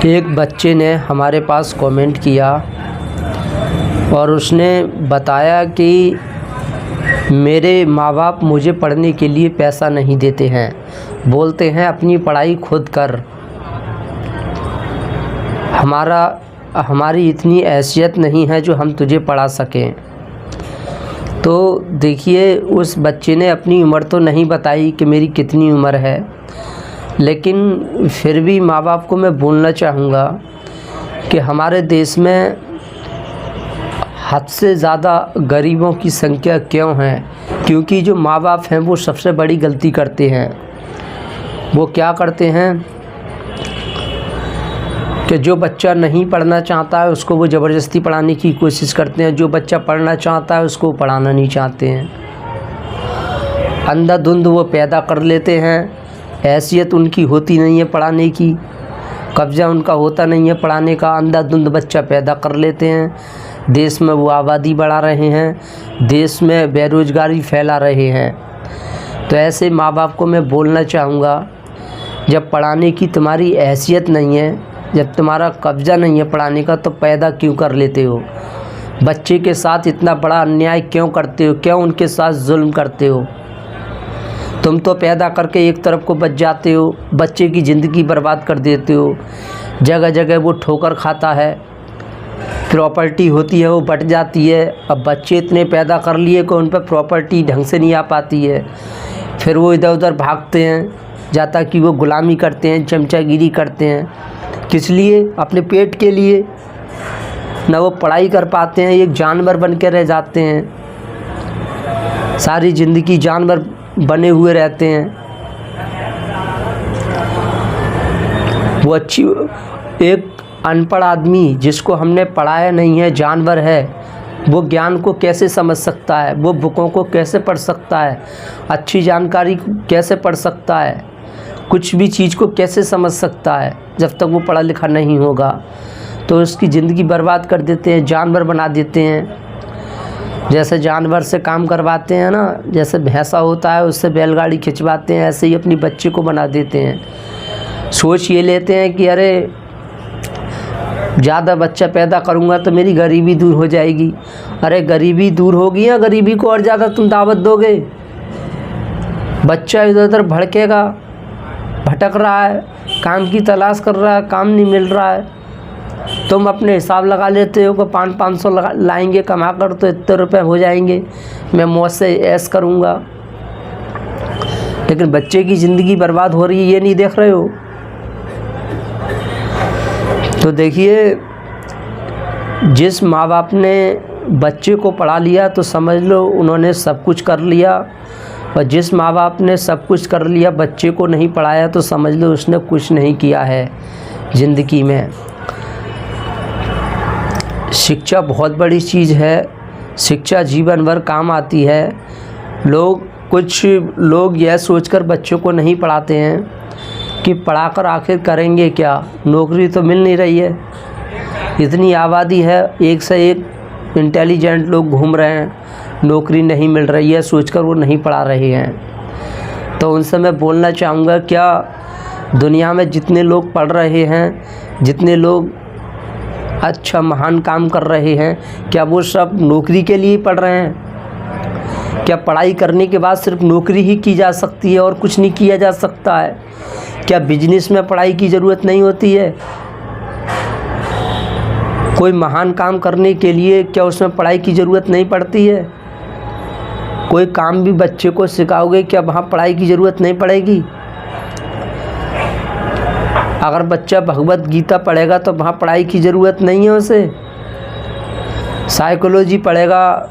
एक बच्चे ने हमारे पास कमेंट किया और उसने बताया कि मेरे माँ बाप मुझे पढ़ने के लिए पैसा नहीं देते हैं, बोलते हैं अपनी पढ़ाई खुद कर। हमारी इतनी हैसियत नहीं है जो हम तुझे पढ़ा सकें। तो देखिए, उस बच्चे ने अपनी उम्र तो नहीं बताई कि मेरी कितनी उम्र है, लेकिन फिर भी माँ बाप को मैं बोलना चाहूँगा कि हमारे देश में हद से ज़्यादा गरीबों की संख्या क्यों है? क्योंकि जो माँ बाप हैं वो सबसे बड़ी गलती करते हैं। वो क्या करते हैं कि जो बच्चा नहीं पढ़ना चाहता है उसको वो ज़बरदस्ती पढ़ाने की कोशिश करते हैं, जो बच्चा पढ़ना चाहता है उसको पढ़ाना नहीं चाहते हैं। अंधाधुंध वो पैदा कर लेते हैं, हैसियत उनकी होती नहीं है पढ़ाने की, कब्ज़ा उनका होता नहीं है पढ़ाने का, अंधाधुंध बच्चा पैदा कर लेते हैं। देश में वो आबादी बढ़ा रहे हैं, देश में बेरोज़गारी फैला रहे हैं। तो ऐसे माँ बाप को मैं बोलना चाहूँगा, जब पढ़ाने की तुम्हारी हैसियत नहीं है, जब तुम्हारा कब्ज़ा नहीं है पढ़ाने का, तो पैदा क्यों कर लेते हो? बच्चे के साथ इतना बड़ा अन्याय क्यों करते हो? क्यों उनके साथ जुल्म करते हो? तुम तो पैदा करके एक तरफ को बच जाते हो, बच्चे की ज़िंदगी बर्बाद कर देते हो। जगह जगह वो ठोकर खाता है, प्रॉपर्टी होती है वो बट जाती है। अब बच्चे इतने पैदा कर लिए कि उन पर प्रॉपर्टी ढंग से नहीं आ पाती है, फिर वो इधर उधर भागते हैं, जाता कि वो गुलामी करते हैं, चमचागिरी करते हैं। किस लिए? अपने पेट के लिए। ना वो पढ़ाई कर पाते हैं, एक जानवर बन के रह जाते हैं, सारी ज़िंदगी जानवर बने हुए रहते हैं। वो एक अनपढ़ आदमी जिसको हमने पढ़ाया नहीं है, जानवर है, वो ज्ञान को कैसे समझ सकता है? वो बुकों को कैसे पढ़ सकता है? अच्छी जानकारी कैसे पढ़ सकता है? कुछ भी चीज़ को कैसे समझ सकता है जब तक वो पढ़ा लिखा नहीं होगा? तो उसकी ज़िंदगी बर्बाद कर देते हैं, जानवर बना देते हैं। जैसे जानवर से काम करवाते हैं ना, जैसे भैंसा होता है उससे बैलगाड़ी खिंचवाते हैं, ऐसे ही अपनी बच्चे को बना देते हैं। सोच ये लेते हैं कि अरे ज़्यादा बच्चा पैदा करूँगा तो मेरी गरीबी दूर हो जाएगी। अरे गरीबी दूर होगी या गरीबी को और ज़्यादा तुम दावत दोगे? बच्चा इधर उधर भड़केगा, भटक रहा है, काम की तलाश कर रहा है, काम नहीं मिल रहा है। तुम अपने हिसाब लगा लेते हो कि 500 लाएंगे कमा कर तो इतने रुपए हो जाएंगे, मैं मौज से ऐश करूँगा। लेकिन बच्चे की ज़िंदगी बर्बाद हो रही है, ये नहीं देख रहे हो? तो देखिए, जिस माँ बाप ने बच्चे को पढ़ा लिया तो समझ लो उन्होंने सब कुछ कर लिया, और जिस माँ बाप ने सब कुछ कर लिया बच्चे को नहीं पढ़ाया तो समझ लो उसने कुछ नहीं किया है ज़िंदगी में। शिक्षा बहुत बड़ी चीज़ है, शिक्षा जीवन भर काम आती है। कुछ लोग यह सोचकर बच्चों को नहीं पढ़ाते हैं कि पढ़ाकर आखिर करेंगे क्या, नौकरी तो मिल नहीं रही है। इतनी आबादी है, एक से एक इंटेलिजेंट लोग घूम रहे हैं, नौकरी नहीं मिल रही है, सोचकर वो नहीं पढ़ा रहे हैं। तो उनसे मैं बोलना चाहूँगा, क्या दुनिया में जितने लोग पढ़ रहे हैं, जितने लोग अच्छा महान काम कर रहे हैं, क्या वो सब नौकरी के लिए पढ़ रहे हैं? क्या पढ़ाई करने के बाद सिर्फ नौकरी ही की जा सकती है और कुछ नहीं किया जा सकता है? क्या बिजनेस में पढ़ाई की ज़रूरत नहीं होती है? कोई महान काम करने के लिए क्या उसमें पढ़ाई की ज़रूरत नहीं पड़ती है? कोई काम भी बच्चे को सिखाओगे, क्या वहाँ पढ़ाई की ज़रूरत नहीं पड़ेगी? अगर बच्चा भगवत गीता पढ़ेगा तो वहाँ पढ़ाई की ज़रूरत नहीं है उसे। साइकोलॉजी पढ़ेगा,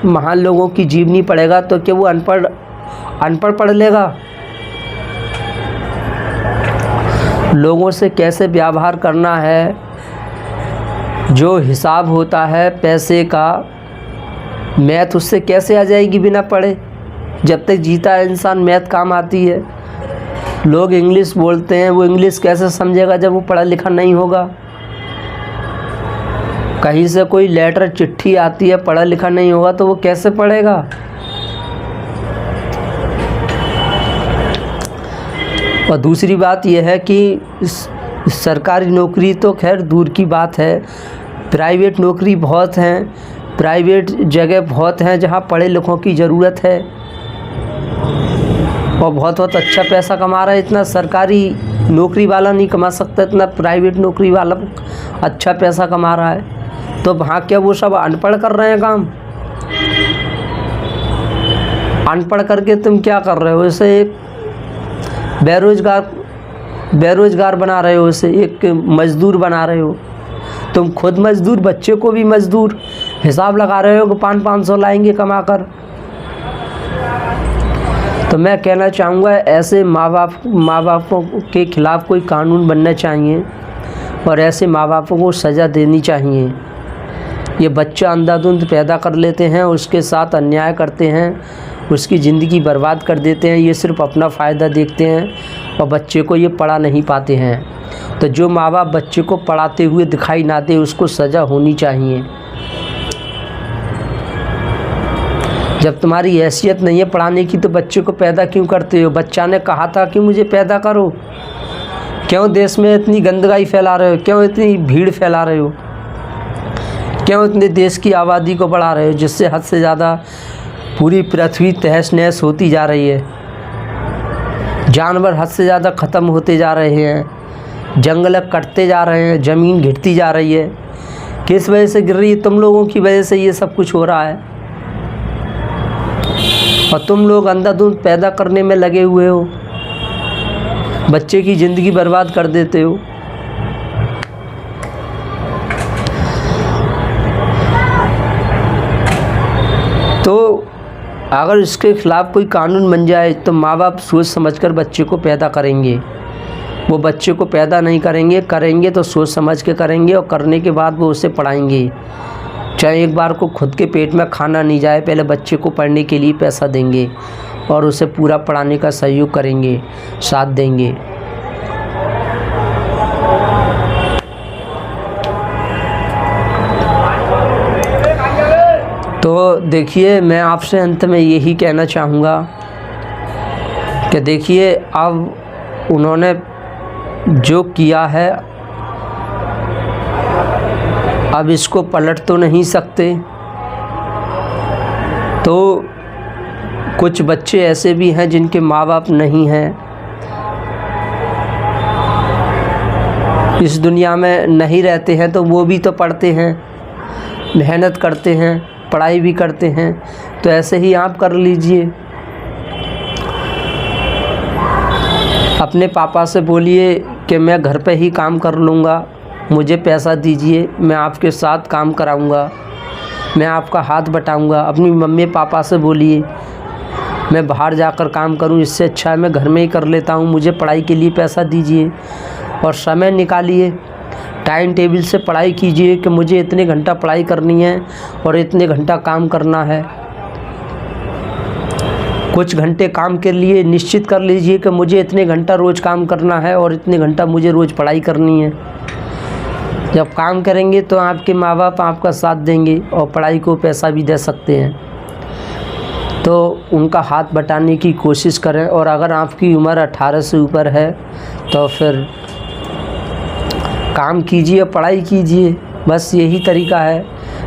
महान लोगों की जीवनी पढ़ेगा, तो क्या वो अनपढ़ पढ़ लेगा? लोगों से कैसे व्यवहार करना है, जो हिसाब होता है पैसे का, मैथ उससे कैसे आ जाएगी बिना पढ़े? जब तक जीता है इंसान मैथ काम आती है। लोग इंग्लिश बोलते हैं, वो इंग्लिश कैसे समझेगा जब वो पढ़ा लिखा नहीं होगा? कहीं से कोई लेटर चिट्ठी आती है, पढ़ा लिखा नहीं होगा तो वो कैसे पढ़ेगा? और दूसरी बात यह है कि सरकारी नौकरी तो खैर दूर की बात है, प्राइवेट नौकरी बहुत हैं, प्राइवेट जगह बहुत हैं जहाँ पढ़े लिखों की ज़रूरत है और बहुत अच्छा पैसा कमा रहा है। इतना सरकारी नौकरी वाला नहीं कमा सकता, इतना प्राइवेट नौकरी वाला अच्छा पैसा कमा रहा है। तो वहाँ क्या वो सब अनपढ़ कर रहे हैं काम? अनपढ़ करके तुम क्या कर रहे हो? इसे एक बेरोज़गार बना रहे हो, इसे एक मज़दूर बना रहे हो। तुम खुद मज़दूर, बच्चे को भी मज़दूर हिसाब लगा रहे हो कि 500-500 लाएंगे कमा कर। तो मैं कहना चाहूँगा ऐसे माँ बापों के ख़िलाफ़ कोई कानून बनना चाहिए और ऐसे माँ बापों को सज़ा देनी चाहिए। ये बच्चा अंधाधुंध पैदा कर लेते हैं, उसके साथ अन्याय करते हैं, उसकी ज़िंदगी बर्बाद कर देते हैं। ये सिर्फ अपना फ़ायदा देखते हैं और बच्चे को ये पढ़ा नहीं पाते हैं। तो जो माँ बाप बच्चे को पढ़ाते हुए दिखाई ना दे, उसको सज़ा होनी चाहिए। जब तुम्हारी हैसियत नहीं है पढ़ाने की तो बच्चे को पैदा क्यों करते हो? बच्चा ने कहा था कि मुझे पैदा करो। क्यों देश में इतनी गंदगी फैला रहे हो? क्यों इतनी भीड़ फैला रहे हो? क्यों इतने देश की आबादी को बढ़ा रहे हो, जिससे हद से ज़्यादा पूरी पृथ्वी तहस नहस होती जा रही है। जानवर हद से ज़्यादा ख़त्म होते जा रहे हैं, जंगल कटते जा रहे हैं, ज़मीन घिरती जा रही है। किस वजह से गिर रही है? तुम लोगों की वजह से ये सब कुछ हो रहा है और तुम लोग अंधाधुंध पैदा करने में लगे हुए हो, बच्चे की ज़िंदगी बर्बाद कर देते हो। तो अगर इसके ख़िलाफ़ कोई कानून बन जाए तो माँ बाप सोच समझकर बच्चे को पैदा करेंगे। वो बच्चे को पैदा नहीं करेंगे तो सोच समझ के करेंगे और करने के बाद वो उसे पढ़ाएंगे। चाहे एक बार को खुद के पेट में खाना नहीं जाए, पहले बच्चे को पढ़ने के लिए पैसा देंगे और उसे पूरा पढ़ाने का सहयोग करेंगे, साथ देंगे। तो देखिए, मैं आपसे अंत में यही कहना चाहूँगा कि देखिए, अब उन्होंने जो किया है अब इसको पलट तो नहीं सकते। तो कुछ बच्चे ऐसे भी हैं जिनके माँ बाप नहीं हैं, इस दुनिया में नहीं रहते हैं, तो वो भी तो पढ़ते हैं, मेहनत करते हैं, पढ़ाई भी करते हैं। तो ऐसे ही आप कर लीजिए। अपने पापा से बोलिए कि मैं घर पे ही काम कर लूँगा, मुझे पैसा दीजिए, मैं आपके साथ काम कराऊँगा, मैं आपका हाथ बटाऊँगा। अपनी मम्मी पापा से बोलिए मैं बाहर जाकर काम करूँ, इससे अच्छा है मैं घर में ही कर लेता हूँ, मुझे पढ़ाई के लिए पैसा दीजिए। और समय निकालिए, टाइम टेबल से पढ़ाई कीजिए कि मुझे इतने घंटा पढ़ाई करनी है और इतने घंटा काम करना है। कुछ घंटे काम के लिए निश्चित कर लीजिए कि मुझे इतने घंटा रोज़ काम करना है और इतने घंटा मुझे रोज़ पढ़ाई करनी है। जब काम करेंगे तो आपके माँ बाप आपका साथ देंगे और पढ़ाई को पैसा भी दे सकते हैं। तो उनका हाथ बटाने की कोशिश करें। और अगर आपकी उम्र 18 से ऊपर है तो फिर काम कीजिए, पढ़ाई कीजिए, बस यही तरीका है।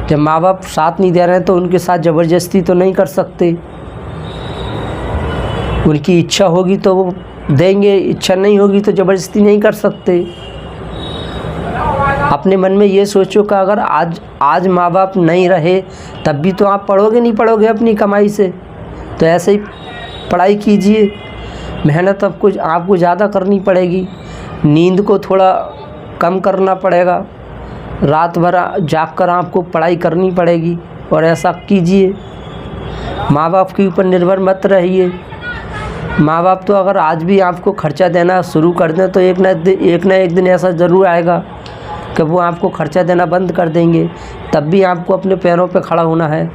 जब माँ बाप साथ नहीं दे रहे हैं तो उनके साथ ज़बरदस्ती तो नहीं कर सकते। उनकी इच्छा होगी तो वो देंगे, इच्छा नहीं होगी तो ज़बरदस्ती नहीं कर सकते। अपने मन में ये सोचो कि अगर आज माँ बाप नहीं रहे तब भी तो आप पढ़ोगे अपनी कमाई से। तो ऐसे ही पढ़ाई कीजिए, मेहनत आपको ज़्यादा करनी पड़ेगी, नींद को थोड़ा कम करना पड़ेगा, रात भर जाग कर आपको पढ़ाई करनी पड़ेगी। और ऐसा कीजिए, माँ बाप के ऊपर निर्भर मत रहिए। माँ बाप तो अगर आज भी आपको खर्चा देना शुरू कर दें तो एक ना एक दिन ऐसा ज़रूर आएगा कि वो आपको खर्चा देना बंद कर देंगे। तब भी आपको अपने पैरों पे खड़ा होना है।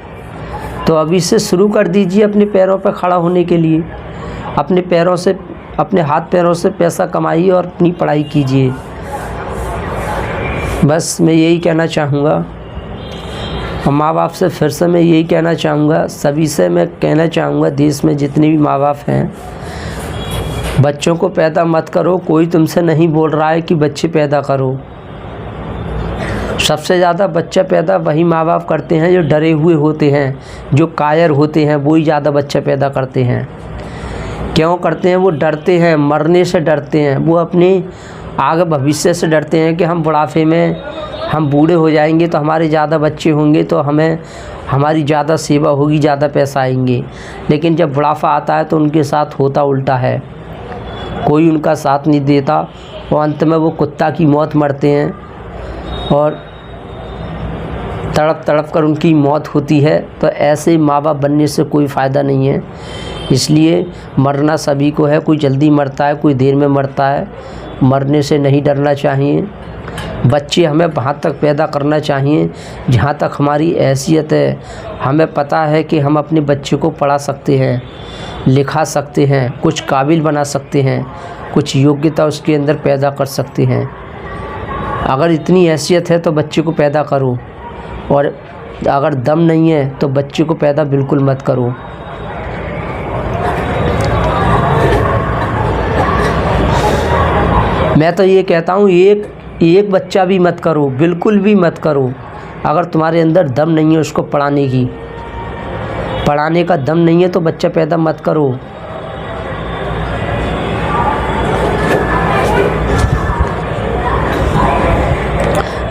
तो अभी से शुरू कर दीजिए अपने पैरों पे खड़ा होने के लिए। अपने हाथ पैरों से पैसा कमाइए और अपनी पढ़ाई कीजिए। बस मैं यही कहना चाहूँगा। और माँ बाप से फिर से मैं यही कहना चाहूँगा, सभी से मैं कहना चाहूँगा, देश में जितने भी माँ बाप हैं बच्चों को पैदा मत करो, कोई तुमसे नहीं बोल रहा है कि बच्चे पैदा करो। सबसे ज़्यादा बच्चा पैदा वही माँ बाप करते हैं जो डरे हुए होते हैं, जो कायर होते हैं, वही ज़्यादा बच्चा पैदा करते हैं। क्यों करते हैं? वो डरते हैं, मरने से डरते हैं, वो अपने आगे भविष्य से डरते हैं कि हम बुढ़ापे में हम बूढ़े हो जाएंगे तो हमारे ज़्यादा बच्चे होंगे तो हमारी ज़्यादा सेवा होगी, ज़्यादा पैसा आएंगे। लेकिन जब बुढ़ापा आता है तो उनके साथ होता उल्टा है, कोई उनका साथ नहीं देता और अंत में वो कुत्ता की मौत मरते हैं और तड़प तड़प कर उनकी मौत होती है। तो ऐसे माँ बाप बनने से कोई फ़ायदा नहीं है। इसलिए मरना सभी को है, कोई जल्दी मरता है, कोई देर में मरता है। मरने से नहीं डरना चाहिए। बच्चे हमें वहाँ तक पैदा करना चाहिए जहाँ तक हमारी हैसियत है। हमें पता है कि हम अपने बच्चे को पढ़ा सकते हैं, लिखा सकते हैं, कुछ काबिल बना सकते हैं, कुछ योग्यता उसके अंदर पैदा कर सकते हैं। अगर इतनी हैसियत है तो बच्चे को पैदा करो, और अगर दम नहीं है तो बच्चे को पैदा बिल्कुल मत करो। मैं तो ये कहता हूँ एक बच्चा भी मत करो, बिल्कुल भी मत करो। अगर तुम्हारे अंदर दम नहीं है उसको पढ़ाने का दम नहीं है तो बच्चा पैदा मत करो।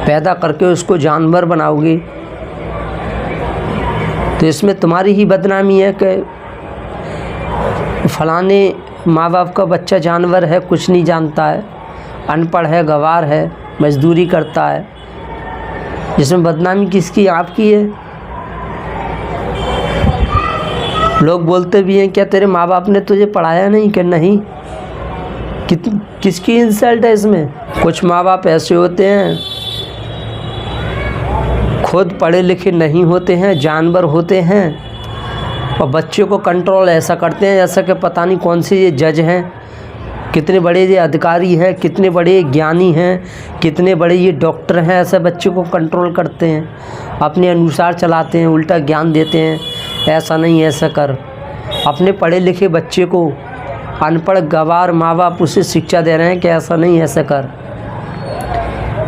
पैदा करके उसको जानवर बनाओगे तो इसमें तुम्हारी ही बदनामी है कि फलाने माँ बाप का बच्चा जानवर है, कुछ नहीं जानता है, अनपढ़ है, गंवार है, मजदूरी करता है। इसमें बदनामी किसकी? आपकी है। लोग बोलते भी हैं क्या तेरे माँ बाप ने तुझे पढ़ाया नहीं? कि नहीं। किसकी इंसल्ट है इसमें? कुछ माँ बाप ऐसे होते हैं खुद पढ़े लिखे नहीं होते हैं, जानवर होते हैं, और बच्चे को कंट्रोल ऐसा करते हैं जैसा कि पता नहीं कौन से ये जज हैं, कितने बड़े ये अधिकारी हैं, कितने बड़े ज्ञानी हैं, कितने बड़े ये डॉक्टर हैं। ऐसे बच्चे को कंट्रोल करते हैं, अपने अनुसार चलाते हैं, उल्टा ज्ञान देते हैं, ऐसा नहीं ऐसा कर। अपने पढ़े लिखे बच्चे को अनपढ़ गंवार माँ बाप उसे शिक्षा दे रहे हैं कि ऐसा नहीं ऐसा कर।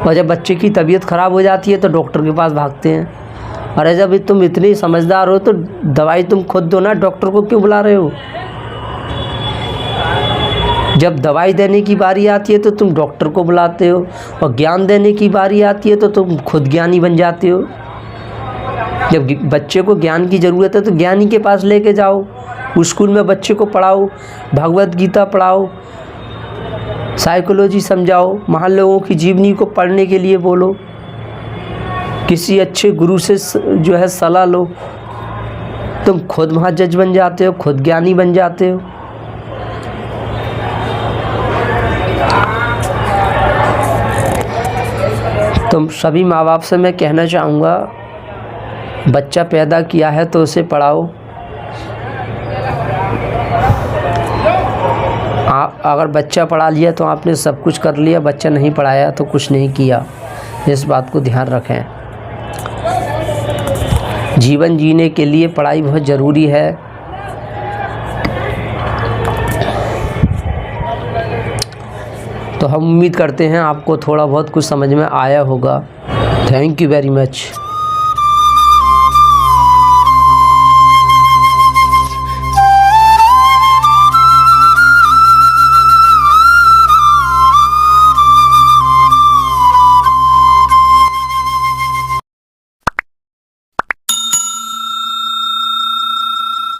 और जब बच्चे की तबीयत ख़राब हो जाती है तो डॉक्टर के पास भागते हैं। अरे जब तुम इतनी समझदार हो तो दवाई तुम खुद दो ना, डॉक्टर को क्यों बुला रहे हो? जब दवाई देने की बारी आती है तो तुम डॉक्टर को बुलाते हो, और ज्ञान देने की बारी आती है तो तुम खुद ज्ञानी बन जाते हो। जब बच्चे को ज्ञान की ज़रूरत है तो ज्ञानी के पास लेके जाओ, स्कूल में बच्चे को पढ़ाओ, भगवत गीता पढ़ाओ, साइकोलॉजी समझाओ, महान लोगों की जीवनी को पढ़ने के लिए बोलो, किसी अच्छे गुरु से जो है सलाह लो। तुम खुद वहाँ जज बन जाते हो, खुद ज्ञानी बन जाते हो। तुम सभी माँ बाप से मैं कहना चाहूँगा, बच्चा पैदा किया है तो उसे पढ़ाओ। अगर बच्चा पढ़ा लिया तो आपने सब कुछ कर लिया, बच्चा नहीं पढ़ाया तो कुछ नहीं किया। इस बात को ध्यान रखें। जीवन जीने के लिए पढ़ाई बहुत ज़रूरी है। तो हम उम्मीद करते हैं आपको थोड़ा बहुत कुछ समझ में आया होगा। Thank you very much.